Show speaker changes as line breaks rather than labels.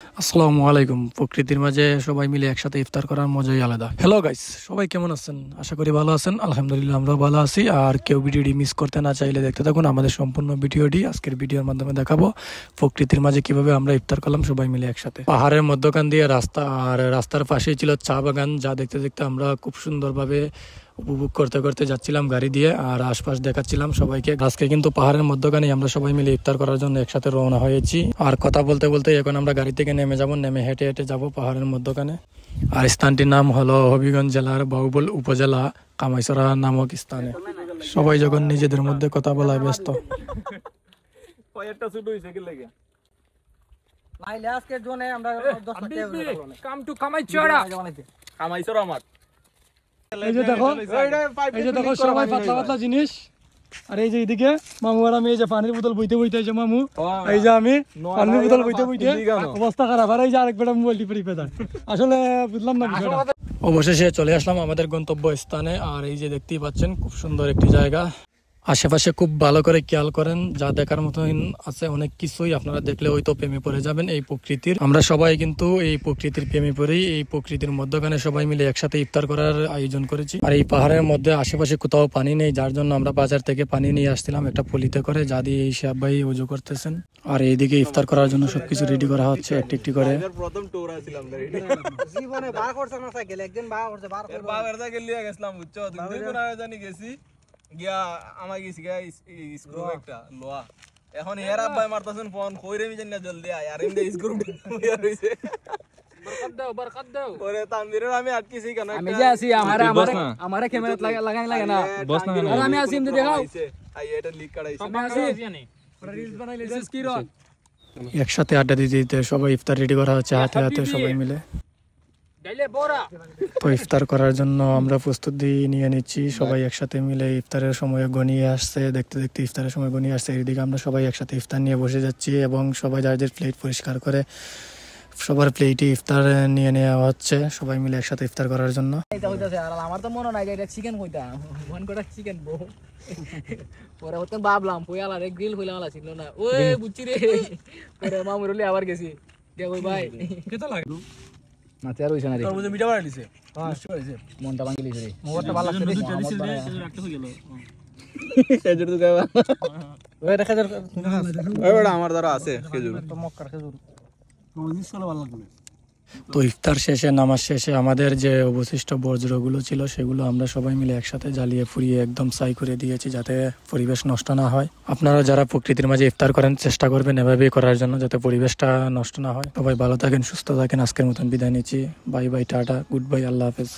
আসসালামু আলাইকুম। প্রকৃতির মাঝে সবাই মিলে একসাথে ইফতার করার মজাই আলাদা। হ্যালো গাইস, সবাই কেমন আছেন? আশা করি ভালো আছেন। আলহামদুলিল্লাহ আমরাও ভালো আছি। আর কেউ ভিডিওটি মিস করতে না চাইলে দেখতে থাকুন আমাদের সম্পূর্ণ ভিডিওটি। আজকের ভিডিওর মাধ্যমে দেখাবো প্রকৃতির মাঝে কিভাবে আমরা ইফতার করলাম সবাই মিলে একসাথে। পাহাড়ের মধ্যখান দিয়ে রাস্তা, আর রাস্তার পাশেই ছিল চা বাগান, যা দেখতে দেখতে আমরা খুব সুন্দরভাবে উপভোগ করতে করতে যাচ্ছিলাম গাড়ি দিয়ে, আর আশপাশ দেখাচ্ছিলাম সবাইকে। আজকে কিন্তু পাহাড়ের মধ্যখানে আমরা সবাই মিলে ইফতার করার জন্য একসাথে রওনা হয়েছি। আর কথা বলতে বলতে এখন আমরা গাড়ি থেকে নেমে যাব, নেমে হেঁটে হেঁটে যাব পাহাড়ের মধ্যখানে। আর স্থানটির নাম হলো হবিগঞ্জ জেলার বাহুবল উপজেলা কামাইছড়া নামক স্থানে। সবাই যখন নিজেদের মধ্যে কথা বলায় ব্যস্ত। এই যে দেখো, এই যে দেখো সবাই পাতলা পাতলা জিনিস। আর এই যে এদিকে মামু আর আমি এই যে পানির বোতল বইতে বইতে, এই যে মামু, এই যে আমি পানির বোতল বইতে বইতে অবস্থা খারাপ। আর এই যে আরেক বেটা মোবাইল টিপে দেয়। আসলে বুঝলাম না বিষয়টা। অবশেষে চলে আসলাম আমাদের গন্তব্য স্থানে। আর এই যে দেখতেই পাচ্ছেন খুব সুন্দর একটি জায়গা। আশেপাশে খুব ভালো করে খেয়াল করেন, যা দেখার মতন আছে অনেক কিছুই। আপনারা দেখলে হয়তো প্রেমে পড়ে যাবেন এই প্রকৃতির। আমরা সবাই কিন্তু এই প্রকৃতির প্রেমে পড়েই এই প্রকৃতির মধ্যখানে সবাই মিলে একসাথে ইফতার করার আয়োজন করেছি। আর এই পাহাড়ের মধ্যে আশেপাশে কোথাও পানি নেই, যার জন্য আমরা বাজার থেকে পানি নিয়ে আসছিলাম একটা পলিতে করে, যা দিয়ে এই সাহেব ভাই উজু করতেছেন। আর এইদিকে ইফতার করার জন্য সবকিছু রেডি করা হচ্ছে একটি একটি করে।
প্রথম ট্যুর আছিলাম জীবনে বার করছ না সাইকেল, একদিন বার করছে, বার করে বাবার সাইকেল লিয়ে গেছিলাম বুঝছো। দুই কোন জানি গেছি গিয়া আমায় গেছি গিয়া স্ক্রু একটা লোয়া। এখন এর আব্বাই মারতাছেন ফোন, কইরে মি জানি না জলদি আয়। আর ইন্দে স্ক্রু হইয়া রইছে। বরকত দাও ওরে তানভীরের আমি আটকেছি কেন?
আমি যে আছি আমারে ক্যামেরাত লাগাই লাগে না বস না। আর আমি আছি এমনি দেখাও।
আই এটা লিক করাইছে।
আমি আছি রিলস বানাইলে কি রন
একসাথে আড্ডা দিতে দিতে সবাই ইফতার রেডি করা হচ্ছে হাতে হাতে সবাই মিলে। তো ইফতার করার জন্য আমরা প্রস্তুতি নিয়ে নিচ্ছি সবাই একসাথে মিলে। ইফতারের সময় গনিয়ে আসছে, দেখতে দেখতে ইফতারের সময় গনিয়ে আসছে। এদিকে আমরা সবাই একসাথে ইফতার নিয়ে বসে যাচ্ছি এবং সবাই যাদের প্লেট পরিষ্কার করে সবার প্লেটে ইফতার নিয়ে নেওয়া হচ্ছে সবাই মিলে একসাথে ইফতার করার জন্য।
এটা হইতাছে। আর আমার তো মনে নাই যে এটা চিকেন কইতা মন করা চিকেন বো। পরে হতে ভাবলাম পয়ালা রে গ্রিল হইলা ছিল না। ওই বুচি রে পরে মামুরলি আবার গেছি দেখ ওই ভাই কত লাগে না তের হইছে না রে।
তরমুজে মিঠা বানাই দিছে।
হ্যাঁ
হইছে
মনটা ভাঙিলি রে।
মোরটা ভালো লাগছে রে। দুটো দিছিল রে, সেজন্য একটা হই গেল। খেজুর তো গাবা। ওই দেখা যার ওই বড় আমার দ্বারা আছে খেজুর। তো মক্কার খেজুর
তো ইফতার শেষে, নামাজ শেষে আমাদের যে অবশিষ্ট বর্জ্যগুলো ছিল সেগুলো আমরা সবাই মিলে একসাথে জ্বালিয়ে ফুরিয়ে একদম ছাই করে দিয়েছি, যাতে পরিবেশ নষ্ট না হয়। আপনারা যারা প্রকৃতির মাঝে ইফতার করেন চেষ্টা করবেন এভাবেই করার জন্য, যাতে পরিবেশটা নষ্ট না হয়। সবাই ভালো থাকেন, সুস্থ থাকেন। আজকের মতন বিদায় নিচ্ছি। Bye bye, tata, good bye, আল্লাহ হাফেজ।